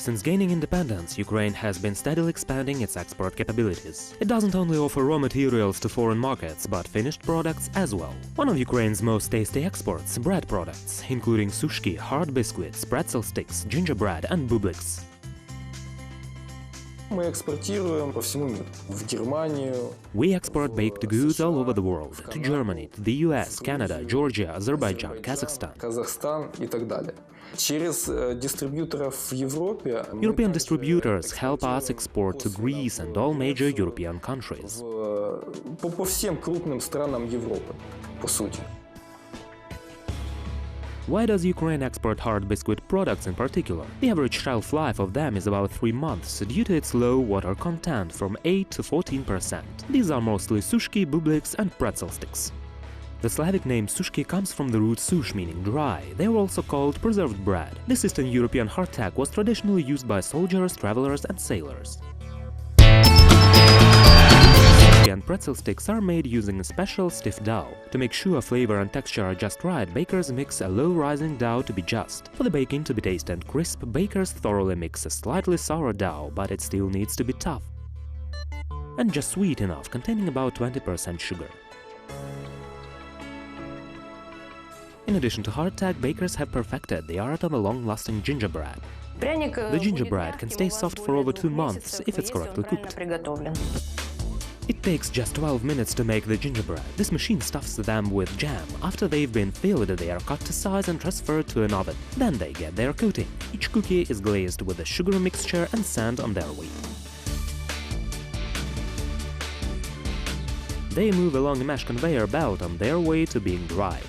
Since gaining independence, Ukraine has been steadily expanding its export capabilities. It doesn't only offer raw materials to foreign markets, but finished products as well. One of Ukraine's most tasty exports, bread products, including sushki, hard biscuits, pretzel sticks, gingerbread and bubleks. We export baked goods all over the world, to Germany, to the US, Canada, Georgia, Azerbaijan, Kazakhstan. European distributors help us export to Greece and all major European countries. Why does Ukraine export hard biscuit products in particular? The average shelf life of them is about 3 months due to its low water content from 8 to 14%. These are mostly sushki, bubleks and pretzel sticks. The Slavic name sushki comes from the root sush, meaning dry. They are also called preserved bread. This Eastern European hardtack was traditionally used by soldiers, travelers and sailors. And pretzel sticks are made using a special stiff dough. To make sure flavor and texture are just right, bakers mix a low-rising dough to be just. For the baking to be tasty and crisp, bakers thoroughly mix a slightly sour dough, but it still needs to be tough and just sweet enough, containing about 20% sugar. In addition to hardtack, bakers have perfected the art of a long-lasting gingerbread. The gingerbread can stay soft for over 2 months if it's correctly cooked. It takes just 12 minutes to make the gingerbread. This machine stuffs them with jam. After they've been filled, they are cut to size and transferred to an oven. Then they get their coating. Each cookie is glazed with a sugar mixture and sent on their way. They move along a mesh conveyor belt on their way to being dried.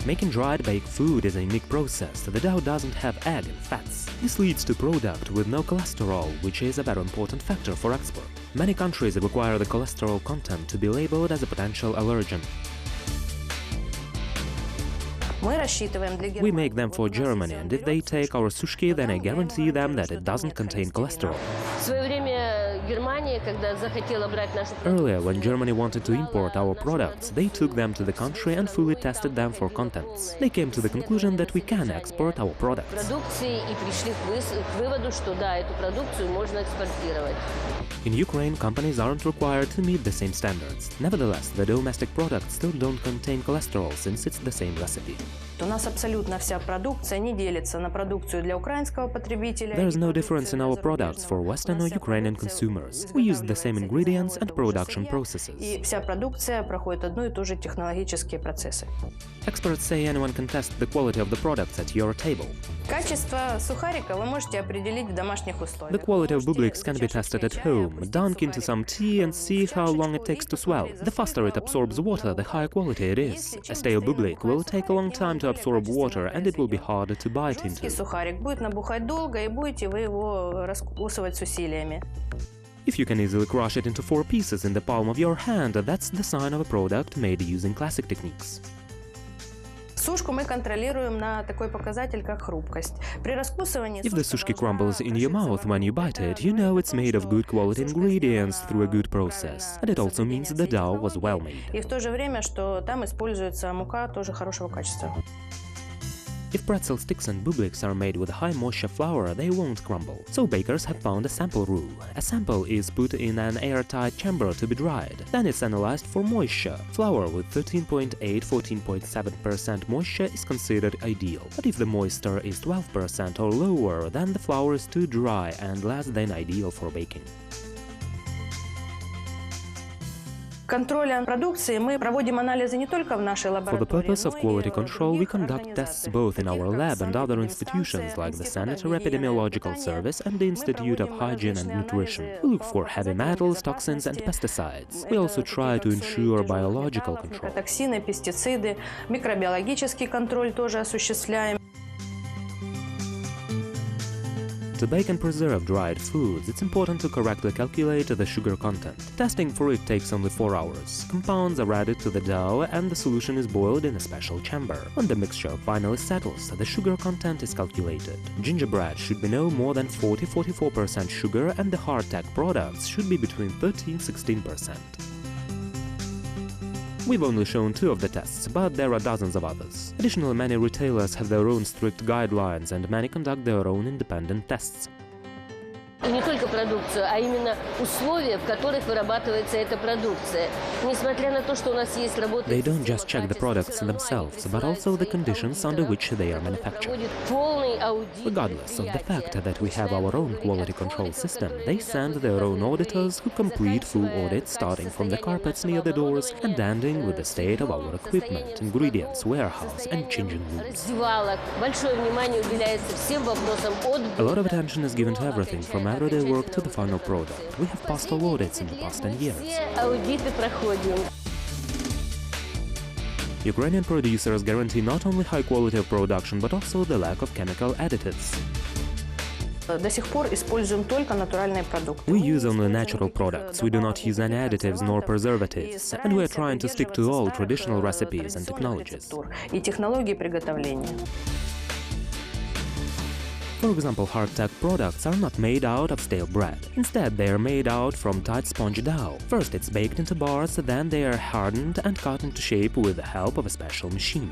Making dried baked food is a unique process. The dough doesn't have egg and fats. This leads to a product with no cholesterol, which is a very important factor for export. Many countries require the cholesterol content to be labeled as a potential allergen. We make them for Germany, and if they take our sushki, then I guarantee them that it doesn't contain cholesterol. Earlier, when Germany wanted to import our products, they took them to the country and fully tested them for contents. They came to the conclusion that we can export our products. In Ukraine, companies aren't required to meet the same standards. Nevertheless, the domestic products still don't contain cholesterol, since it's the same recipe. There is no difference in our products for Western or Ukrainian consumers. We use the same ingredients and production processes. Experts say anyone can test the quality of the products at your table. The quality of bubleks can be tested at home. Dunk into some tea and see how long it takes to swell. The faster it absorbs water, the higher quality it is. A stale bublek will take a long time to absorb water, and it will be harder to bite into. If you can easily crush it into 4 pieces in the palm of your hand, that's the sign of a product made using classic techniques. If the sushki crumbles in your mouth when you bite it, you know it's made of good quality ingredients through a good process. And it also means the dough was well made. If pretzel sticks and bubleks are made with high moisture flour, they won't crumble. So bakers have found a sample rule. A sample is put in an airtight chamber to be dried. Then it's analyzed for moisture. Flour with 13.8–14.7% moisture is considered ideal. But if the moisture is 12% or lower, then the flour is too dry and less than ideal for baking. For the purpose of quality control, we conduct tests both in our lab and other institutions like the Sanitary Epidemiological Service and the Institute of Hygiene and Nutrition. We look for heavy metals, toxins and pesticides. We also try to ensure biological control. To bake and preserve dried foods, it's important to correctly calculate the sugar content. Testing for it takes only 4 hours. Compounds are added to the dough and the solution is boiled in a special chamber. When the mixture finally settles, the sugar content is calculated. Gingerbread should be no more than 40–44% sugar and the hardtack products should be between 13–16%. We've only shown 2 of the tests, but there are dozens of others. Additionally, many retailers have their own strict guidelines, and many conduct their own independent tests. И не только продукцию, а именно условия, в которых вырабатывается эта продукция. Несмотря на то, что у нас есть работа... They don't just check the products themselves, but also the conditions under which they are manufactured. Regardless of the fact that we have our own quality control system, they send their own auditors who complete full audits, starting from the carpets near the doors and ending with the state of our equipment, ingredients, warehouse and changing rooms. A lot of attention is given to everything from everyday work to the final product. We have passed all audits in the past 10 years. Ukrainian producers guarantee not only high quality of production, but also the lack of chemical additives. We use only natural products, we do not use any additives nor preservatives, and we are trying to stick to all traditional recipes and technologies. For example, hardtack products are not made out of stale bread. Instead, they are made out from tight sponge dough. First it's baked into bars, then they are hardened and cut into shape with the help of a special machine.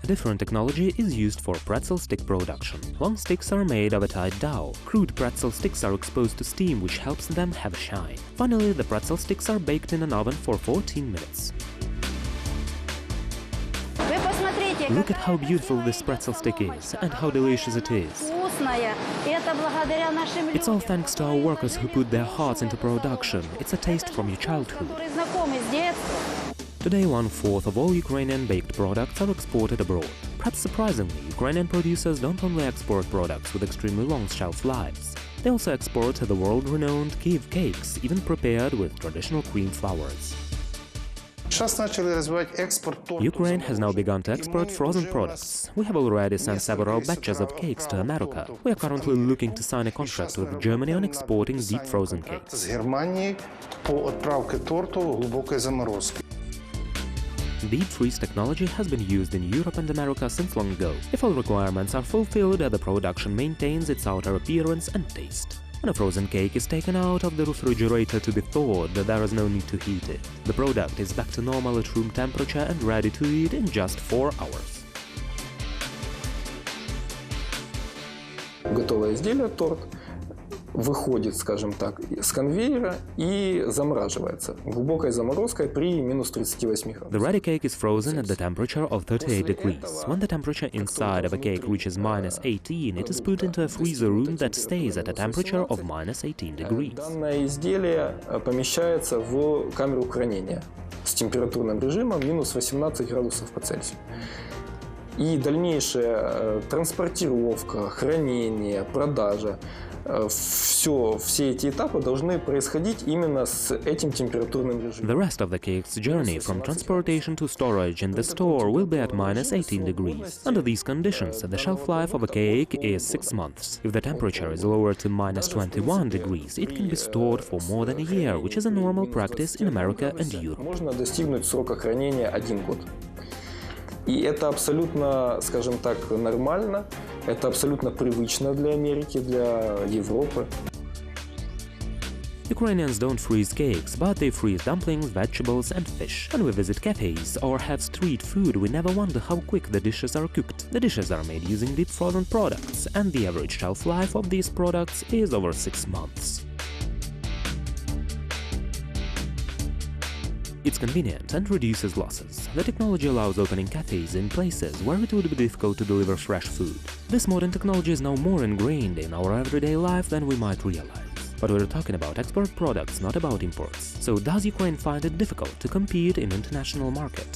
A different technology is used for pretzel stick production. Long sticks are made of a tight dough. Crude pretzel sticks are exposed to steam, which helps them have a shine. Finally, the pretzel sticks are baked in an oven for 14 minutes. Look at how beautiful this pretzel stick is, and how delicious it is. It's all thanks to our workers who put their hearts into production. It's a taste from your childhood. Today, 1/4 of all Ukrainian baked products are exported abroad. Perhaps surprisingly, Ukrainian producers don't only export products with extremely long shelf lives. They also export the world-renowned Kyiv cakes, even prepared with traditional cream flours. Ukraine has now begun to export frozen products. We have already sent several batches of cakes to America. We are currently looking to sign a contract with Germany on exporting deep frozen cakes. Deep freeze technology has been used in Europe and America since long ago. If all requirements are fulfilled, the production maintains its outer appearance and taste. When a frozen cake is taken out of the refrigerator to be thawed, there is no need to heat it. The product is back to normal at room temperature and ready to eat in just 4 hours. Готовое изделие, торт, выходит, скажем так, с конвейера и замораживается глубокой заморозкой при минус 38 градусов. The ready cake is frozen at the temperature of 38 degrees. When the temperature inside of a cake reaches minus 18, it is put into a freezer room that stays at a temperature of minus 18 degrees. Данное изделие помещается в камеру хранения с температурным режимом минус 18 градусов по Цельсию. И дальнейшая транспортировка, хранение, продажа, все эти этапы должны происходить именно с этим температурным режимом. The rest of the cake's journey from transportation to storage in the store will be at minus 18 degrees. Under these conditions, the shelf life of a cake is 6 months. If the temperature is lowered to minus 21 degrees, it can be stored for more than a year, which is a normal practice in America and Europe. Можно достигнуть срока хранения 1 год. И это абсолютно, скажем так, нормально, это абсолютно привычно для Америки, для Европы. Ukrainians don't freeze cakes, but they freeze dumplings, vegetables and fish. When we visit cafes or have street food, we never wonder how quick the dishes are cooked. The dishes are made using deep frozen products, and the average shelf life of these products is over 6 months. It's convenient and reduces losses. The technology allows opening cafes in places where it would be difficult to deliver fresh food. This modern technology is now more ingrained in our everyday life than we might realize. But we're talking about export products, not about imports. So does Ukraine find it difficult to compete in international market?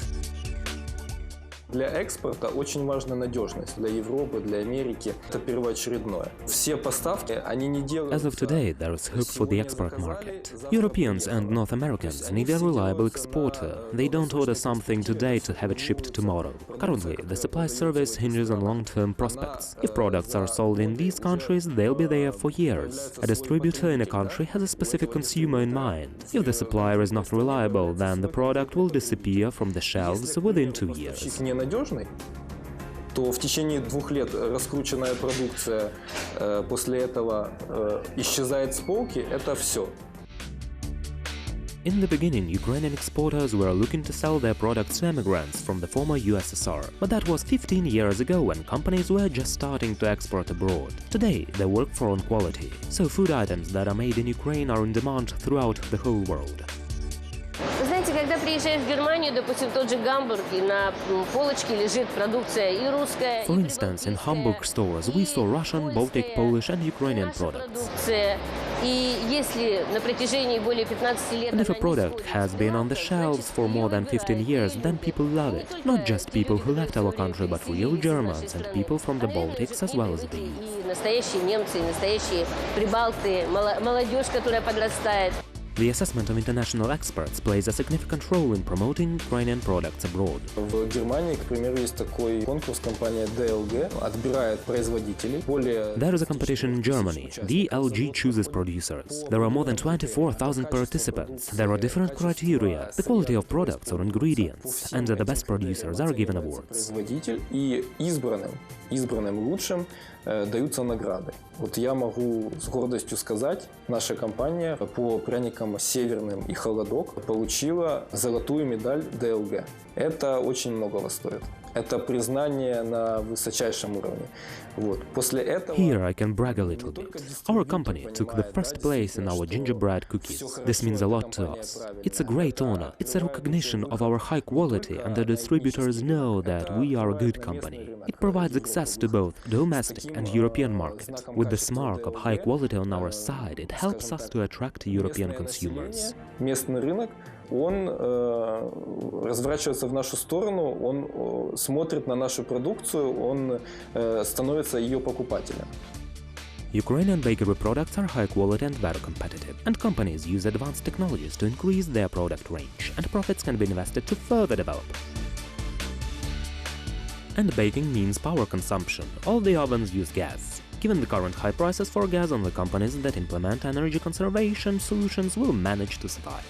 Для экспорта очень важна надежность. Для Европы, для Америки это первоочередное. Все поставки, они не делают... As of today, there is hope for the export market. Europeans and North Americans need a reliable exporter. They don't order something today to have it shipped tomorrow. Currently, the supply service hinges on long-term prospects. If products are sold in these countries, they'll be there for years. A distributor in a country has a specific consumer in mind. If the supplier is not reliable, then the product will disappear from the shelves within 2 years. Ненадежный, то в течение 2 лет раскрученная продукция после этого исчезает с полки, это все. In the beginning, Ukrainian exporters were looking to sell their products to immigrants from the former USSR. But that was 15 years ago when companies were just starting to export abroad. Today, they work for own quality. So food items that are made in Ukraine are in demand throughout the whole world. Вы знаете, когда приезжаешь в Германию, допустим, тот же Гамбург, и на полочке лежит продукция и русская, For instance, in Hamburg stores, we saw Russian, Baltic, Polish and Ukrainian products. И если на протяжении более 15 лет... And if a product has been on the shelves for more than 15 years, then people love it. Not just people who left our country, but real Germans and people from the Baltics as well as these. И настоящие немцы, и настоящие прибалты, молодежь, которая подрастает. The assessment of international experts plays a significant role in promoting Ukrainian products abroad. В Германии, к примеру, есть такой конкурс, компания DLG отбирает производителей. There is a competition in Germany. DLG chooses producers. There are more than 24,000 participants. There are different criteria, the quality of products or ingredients, and the best producers are given awards. И избранным лучшим даются награды. Вот я могу с гордостью сказать, наша компания по пряникам «Северным» и «Холодок» получила золотую медаль DLG. Это очень многого стоит. Это признание на высочайшем уровне. Вот. После этого... Here I can brag a little bit. Our company took the first place in our gingerbread cookies. This means a lot to us. It's a great honor. It's a recognition of our high quality, and the distributors know that we are a good company. It provides access to both domestic and European market. With this mark of high quality on our side, it helps us to attract European consumers. Местный рынок, он разворачивается в нашу сторону, он смотрит на нашу продукцию, он становится ее покупателем. Ukrainian bakery products are high quality and very competitive, and companies use advanced technologies to increase their product range, and profits can be invested to further develop. And baking means power consumption. All the ovens use gas. Given the current high prices for gas, only companies that implement energy conservation solutions will manage to survive.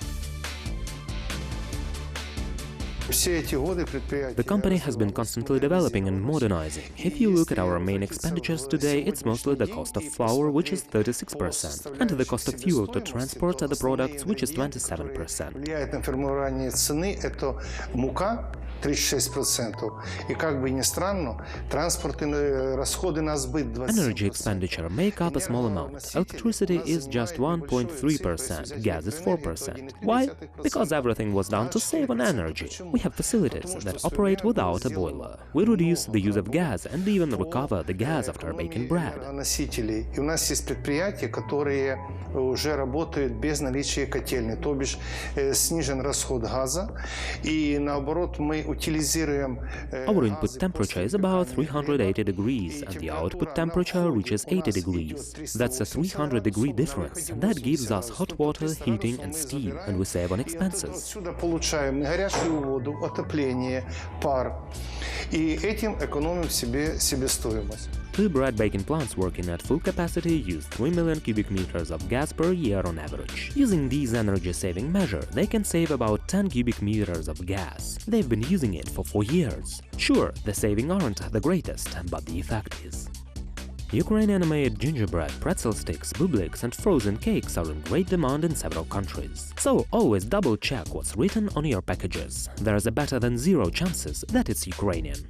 The company has been constantly developing and modernizing. If you look at our main expenditures today, it's mostly the cost of flour, which is 36%, and the cost of fuel to transport the products, which is 27%. Energy expenditure make up a small amount. Electricity is just 1.3%, gas is 4%. Why? Because everything was done to save on energy. We have facilities that operate without a boiler. We reduce the use of gas and even recover the gas after baking bread. Our input temperature is about 380 degrees and the output temperature reaches 80 degrees. That's a 300-degree difference. That gives us hot water, heating and steam, and we save on expenses. Two bread baking plants working at full capacity use 3 million cubic meters of gas per year on average. Using these energy-saving measures, they can save about 10 cubic meters of gas. They've been using it for 4 years. Sure, the saving aren't the greatest, but the effect is. Ukrainian-made gingerbread, pretzel sticks, bubliks and frozen cakes are in great demand in several countries. So always double-check what's written on your packages. There's a better than zero chances that it's Ukrainian.